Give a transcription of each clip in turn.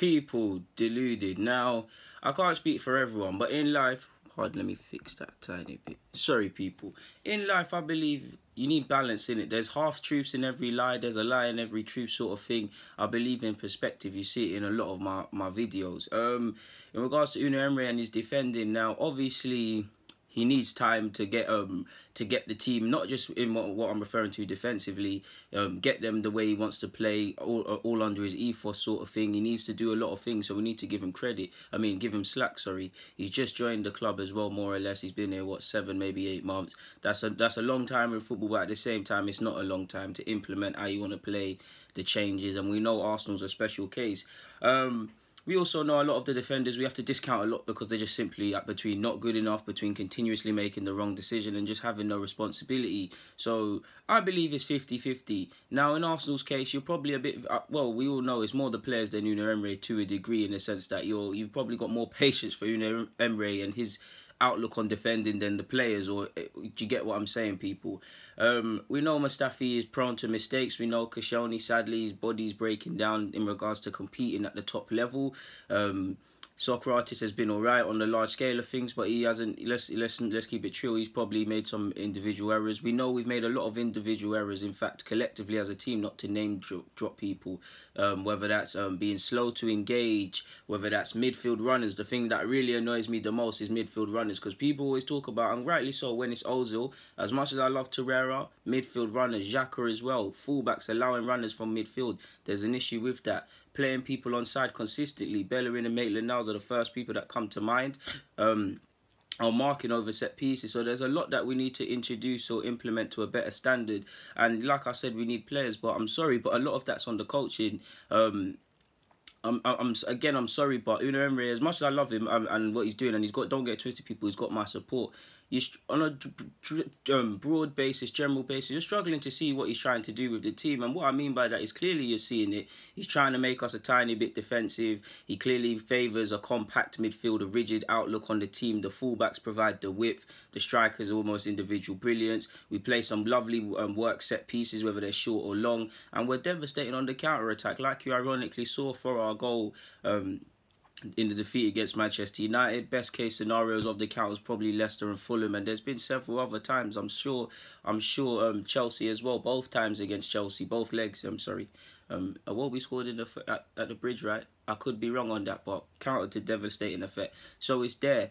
People deluded. Now, I can't speak for everyone, but in life, hold on, let me fix that tiny bit. Sorry, people. In life, I believe you need balance in it. There's half truths in every lie. There's a lie in every truth, sort of thing. I believe in perspective. You see it in a lot of my videos. In regards to Unai Emery and his defending, now obviously he needs time to get the team, not just in what I'm referring to defensively, get them the way he wants to play, all under his ethos, sort of thing. He needs to do a lot of things, so we need to give him credit. I mean, give him slack. Sorry, he's just joined the club as well, more or less. He's been here, what, 7, maybe 8 months. That's a long time in football, but at the same time, it's not a long time to implement how you want to play, the changes. And we know Arsenal's a special case. We also know a lot of the defenders, we have to discount a lot because they're just simply between not good enough, between continuously making the wrong decision and just having no responsibility. So I believe it's 50-50. Now, in Arsenal's case, you're probably a bit, well, we all know it's more the players than Unai Emery to a degree, in the sense that you've probably got more patience for Unai Emery and his outlook on defending than the players. Or do you get what I'm saying, people? We know Mustafi is prone to mistakes. We know Koscielny, sadly, his body's breaking down in regards to competing at the top level. Socrates has been alright on the large scale of things, but he hasn't. Let's keep it true. He's probably made some individual errors. We know we've made a lot of individual errors. In fact, collectively as a team, not to name drop people, whether that's being slow to engage, whether that's midfield runners. The thing that really annoys me the most is midfield runners, because people always talk about, and rightly so, when it's Ozil. As much as I love Torreira, midfield runners, Xhaka as well, fullbacks allowing runners from midfield. There's an issue with that. Playing people on side consistently. Bellerin and Maitland-Niles are the first people that come to mind. Are marking over set pieces. So there's a lot that we need to introduce or implement to a better standard. And like I said, we need players. But I'm sorry, but a lot of that's on the coaching. I'm sorry, but Unai Emery, as much as I love him and what he's doing, and don't get it twisted, people, he's got my support. On a broad basis, general basis, you're struggling to see what he's trying to do with the team. And what I mean by that is clearly you're seeing it. He's trying to make us a tiny bit defensive. He clearly favours a compact midfield, a rigid outlook on the team. The fullbacks provide the width. The strikers are almost individual brilliance. We play some lovely work set pieces, whether they're short or long. And we're devastating on the counter-attack, like you ironically saw for our goal in the defeat against Manchester United. Best case scenarios of the count was probably Leicester and Fulham, and there's been several other times. I'm sure Chelsea as well. Both times against Chelsea, both legs. I'm sorry. What we scored in at the bridge, right? I could be wrong on that, but counted to devastating effect. So it's there.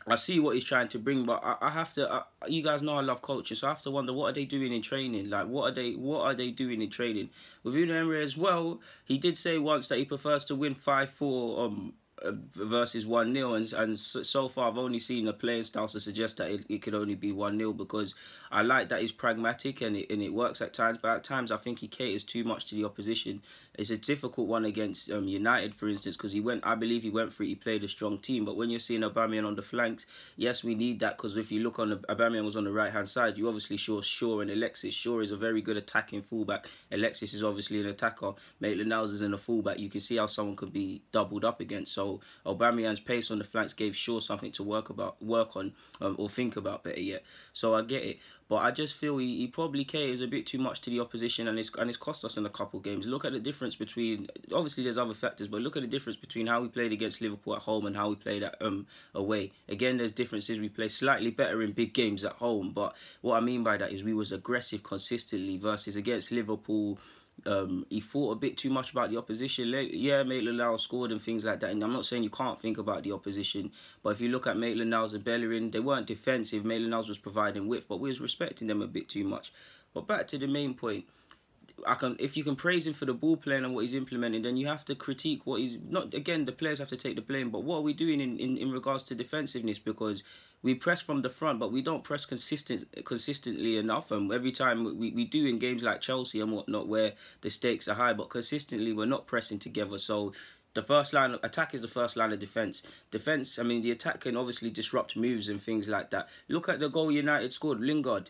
I see what he's trying to bring, but I have to. You guys know I love culture, so I have to wonder, what are they doing in training? Like, what are they doing in training? With Unai Emery as well, he did say once that he prefers to win 5-4 versus 1-0, and so far I've only seen a playing style to suggest that it could only be 1-0, because I like that he's pragmatic and it works at times, but at times I think he caters too much to the opposition. It's a difficult one against United, for instance, because I believe he went for it, he played a strong team, but when you're seeing Aubameyang on the flanks, yes, we need that, because if you look on Aubameyang was on the right hand side, you obviously saw Shaw and Alexis. Shaw is a very good attacking fullback. Alexis is obviously an attacker. Maitland-Niles is in a fullback. You can see how someone could be doubled up against. So Aubameyang's pace on the flanks gave Shaw something to work on, or think about, better yet. So I get it, but I just feel he probably caters a bit too much to the opposition, and it's cost us in a couple of games. Look at the difference between, obviously there's other factors, but look at the difference between how we played against Liverpool at home and how we played at away. Again, there's differences. We play slightly better in big games at home, but what I mean by that is we was aggressive consistently, versus against Liverpool, he thought a bit too much about the opposition. Yeah, Maitland-Niles scored and things like that, and I'm not saying you can't think about the opposition, but if you look at Maitland-Niles and Bellerin, they weren't defensive. Maitland-Niles was providing width, but we was respecting them a bit too much. But back to the main point, if you can praise him for the ball playing and what he's implementing, then you have to critique what he's not. Again, the players have to take the blame, but what are we doing in regards to defensiveness? Because we press from the front, but we don't press consistently enough. And every time we do in games like Chelsea and whatnot, where the stakes are high, but consistently we're not pressing together. So the first line of attack is the first line of defence. I mean, the attack can obviously disrupt moves and things like that. Look at the goal United scored, Lingard.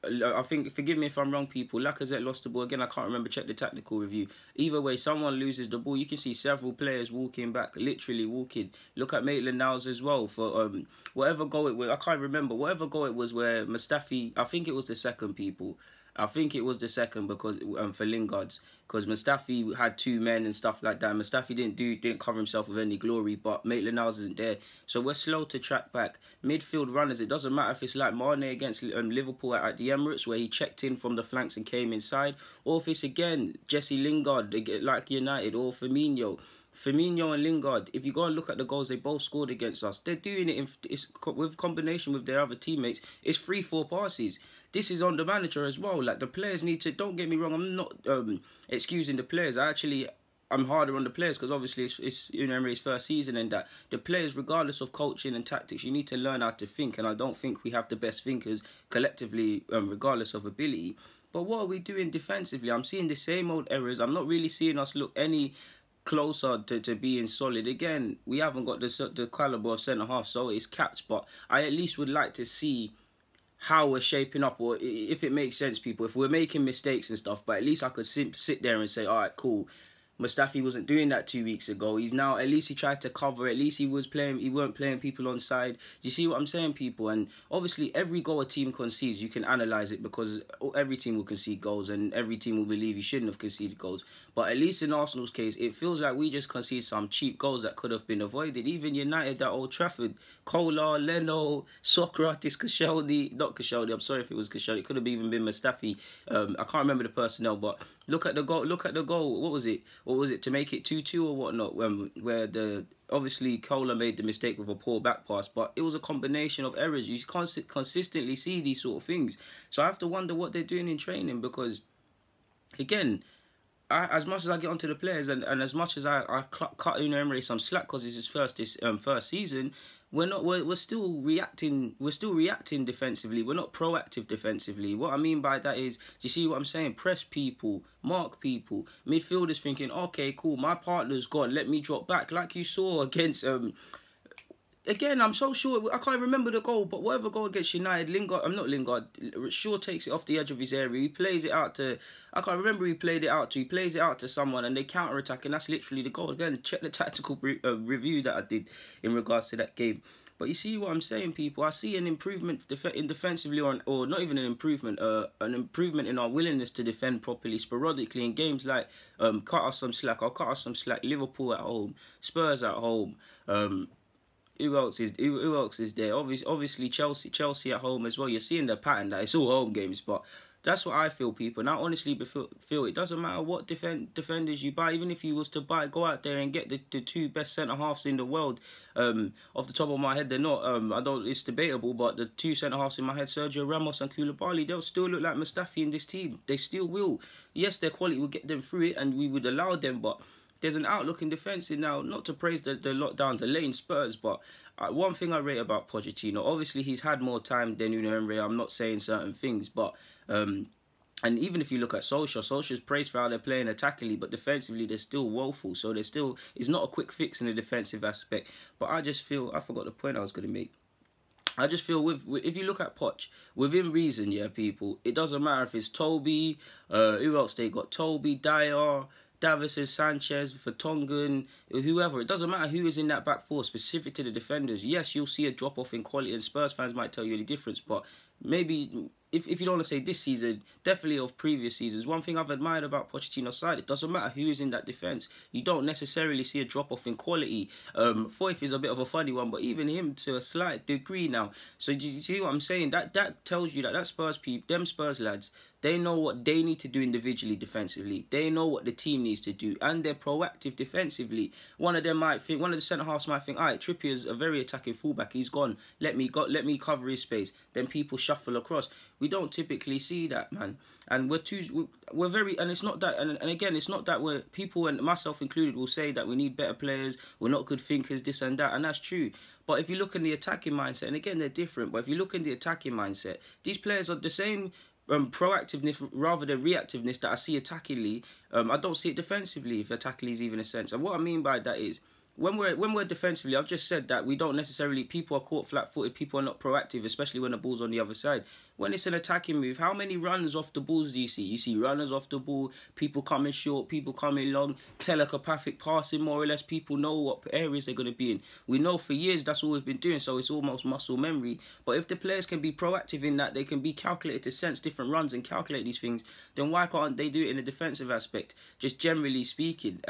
I think, forgive me if I'm wrong, people, Lacazette lost the ball. Again, I can't remember, check the tactical review. Either way, someone loses the ball. You can see several players walking back, literally walking. Look at Maitland-Niles as well for whatever goal it was. I can't remember. Whatever goal it was where Mustafi, I think it was the second, people. I think it was the second because for Lingard's, because Mustafi had 2 men and stuff like that. Mustafi didn't cover himself with any glory, but Maitland-Niles isn't there, so we're slow to track back. Midfield runners, it doesn't matter if it's like Mane against Liverpool at the Emirates, where he checked in from the flanks and came inside, or if it's again Jesse Lingard like United, or Firmino and Lingard. If you go and look at the goals they both scored against us, they're doing it with combination with their other teammates. It's 3-4 passes. This is on the manager as well. Like, the players need to, don't get me wrong, I'm not excusing the players. I'm harder on the players because obviously it's Unai Emery's first season, and that the players, regardless of coaching and tactics, you need to learn how to think, and I don't think we have the best thinkers collectively, regardless of ability. But what are we doing defensively? I'm seeing the same old errors. I'm not really seeing us look any closer to being solid. Again, we haven't got the calibre of centre-half, so it's capped, but I at least would like to see how we're shaping up, or if it makes sense, people, if we're making mistakes and stuff, but at least I could sit there and say, all right, cool, Mustafi wasn't doing that 2 weeks ago. He's now, at least he tried to cover. At least he weren't playing people on side. Do you see what I'm saying, people? And obviously, every goal a team concedes, you can analyse it, because every team will concede goals and every team will believe he shouldn't have conceded goals. But at least in Arsenal's case, it feels like we just concede some cheap goals that could have been avoided. Even United at Old Trafford, Kolar, Leno, Socrates, Koscielny, not Koscielny, I'm sorry if it was Koscielny, it could have even been Mustafi. I can't remember the personnel, but look at the goal. What was it, to make it 2-2 or whatnot, where obviously Kolar made the mistake with a poor back pass, but it was a combination of errors. You consistently see these sort of things. So I have to wonder what they're doing in training, because again, as much as I get onto the players, and as much as I cut Unai Emery some slack because it's his first season, we're still reacting. We're still reacting defensively. We're not proactive defensively. What I mean by that is, do you see what I'm saying? Press people, mark people. Midfielders thinking, okay, cool, my partner's gone, let me drop back, like you saw against again, I'm so sure, I can't remember the goal, but whatever goal against United, Shaw takes it off the edge of his area, he plays it out to, I can't remember who he played it out to, he plays it out to someone and they counter-attack, and that's literally the goal. Again, check the tactical review that I did in regards to that game. But you see what I'm saying, people? I see an improvement in defensively, or not even an improvement in our willingness to defend properly sporadically in games like cut us some slack. I'll cut us some slack. Liverpool at home, Spurs at home. Who else is there? Obviously Chelsea at home as well. You're seeing the pattern that it's all home games, but that's what I feel, people. And I honestly feel it doesn't matter what defenders you buy. Even if you was to go out there and get the 2 best centre-halves in the world. Off the top of my head, they're not. It's debatable, but the 2 centre-halves in my head, Sergio Ramos and Koulibaly, they'll still look like Mustafi in this team. They still will. Yes, their quality will get them through it, and we would allow them, but there's an outlook in defence now, not to praise the lockdown, the lane Spurs, but one thing I rate about Pochettino, obviously he's had more time than Unai Emery. I'm not saying certain things, but and even if you look at Solskjaer's praised for how they're playing attackingly, but defensively they're still woeful. So it's not a quick fix in the defensive aspect. But I just feel, I forgot the point I was going to make. I just feel if you look at Poch, within reason, yeah, people, it doesn't matter if it's Toby, who else they got, Toby, Dyer, Davison, Sanchez, Vertonghen, whoever. It doesn't matter who is in that back four, specific to the defenders. Yes, you'll see a drop-off in quality, and Spurs fans might tell you the difference, but maybe, if you don't want to say this season, definitely of previous seasons. One thing I've admired about Pochettino's side, it doesn't matter who is in that defence. You don't necessarily see a drop-off in quality. Foyth is a bit of a funny one, but even him to a slight degree now. So do you see what I'm saying? That tells you that them Spurs lads, they know what they need to do individually defensively. They know what the team needs to do, and they're proactive defensively. One of the centre-halves might think, all right, Trippier's a very attacking fullback. He's gone. Let me cover his space. Then people shuffle across. We don't typically see that, man. And we're very, and it's not that, and again, it's not that people, and myself included, will say that we need better players, we're not good thinkers, this and that, and that's true. But if you look in the attacking mindset, and again, they're different, but if you look in the attacking mindset, these players are the same proactiveness rather than reactiveness that I see attackingly. I don't see it defensively, if attackingly is even a sense. And what I mean by that is, when we're defensively, I've just said that we don't necessarily, people are caught flat-footed, people are not proactive, especially when the ball's on the other side. When it's an attacking move, how many runs off the balls do you see? You see runners off the ball, people coming short, people coming long, telepathic passing, more or less. People know what areas they're going to be in. We know for years that's all we've been doing, so it's almost muscle memory. But if the players can be proactive in that, they can be calculated to sense different runs and calculate these things, then why can't they do it in a defensive aspect? Just generally speaking.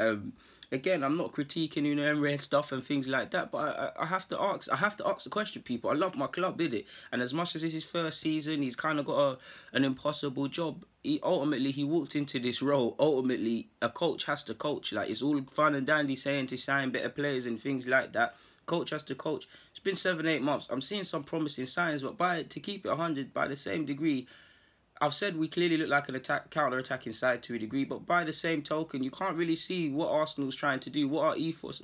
Again, I'm not critiquing Unai Emery and stuff and things like that, but I have to ask. I have to ask the question, people. I love my club, did it? And as much as it's his first season, he's kind of got an impossible job. He walked into this role. Ultimately, a coach has to coach. Like, it's all fun and dandy saying to sign better players and things like that. Coach has to coach. It's been 7-8 months. I'm seeing some promising signs, but to keep it 100, by the same degree, I've said we clearly look like an counter-attacking side to a degree, but by the same token, you can't really see what Arsenal's trying to do, what our ethos,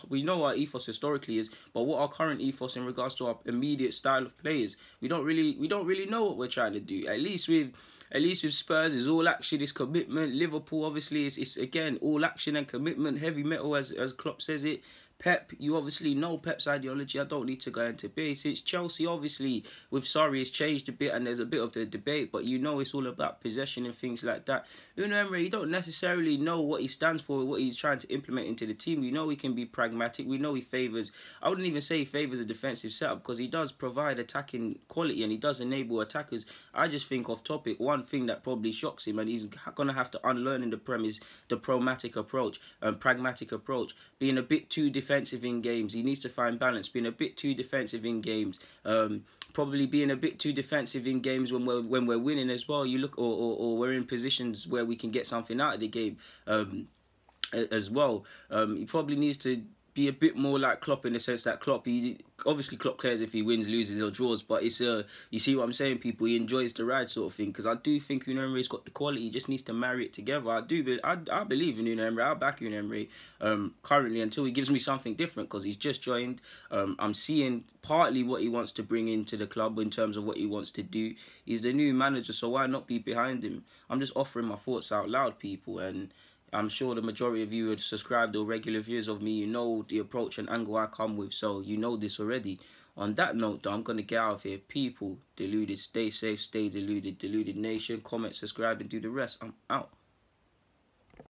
we know our ethos historically is, but what our current ethos in regards to our immediate style of players, we don't really know what we're trying to do. At least with Spurs, it's all action, it's commitment. Liverpool, obviously, it's again all action and commitment, heavy metal, as Klopp says it. Pep, you obviously know Pep's ideology. I don't need to go into basics. Chelsea, obviously, with Sarri, it's changed a bit and there's a bit of the debate, but you know it's all about possession and things like that. Unai Emery, you don't necessarily know what he stands for, what he's trying to implement into the team. We know he can be pragmatic. We know he favours, I wouldn't even say he favours a defensive setup, because he does provide attacking quality and he does enable attackers. I just think off topic, one thing that probably shocks him, and he's going to have to unlearn in the Prem, is the pragmatic approach, being a bit too defensive in games. He needs to find balance, being a bit too defensive in games, probably being a bit too defensive in games when we're winning as well. You look, or we're in positions where we can get something out of the game as well. He probably needs to be a bit more like Klopp, in the sense that Klopp cares if he wins, loses or draws, but it's you see what I'm saying, people, he enjoys the ride sort of thing, because I do think Unai Emery's got the quality. He just needs to marry it together. I believe in Unai Emery. I'll back Unai Emery currently until he gives me something different, because he's just joined. I'm seeing partly what he wants to bring into the club in terms of what he wants to do. He's the new manager, so why not be behind him? I'm just offering my thoughts out loud, people, and I'm sure the majority of you are subscribed or regular viewers of me. You know the approach and angle I come with, so you know this already. On that note, though, I'm going to get out of here. People, deluded, stay safe, stay deluded. Deluded Nation, comment, subscribe, and do the rest. I'm out.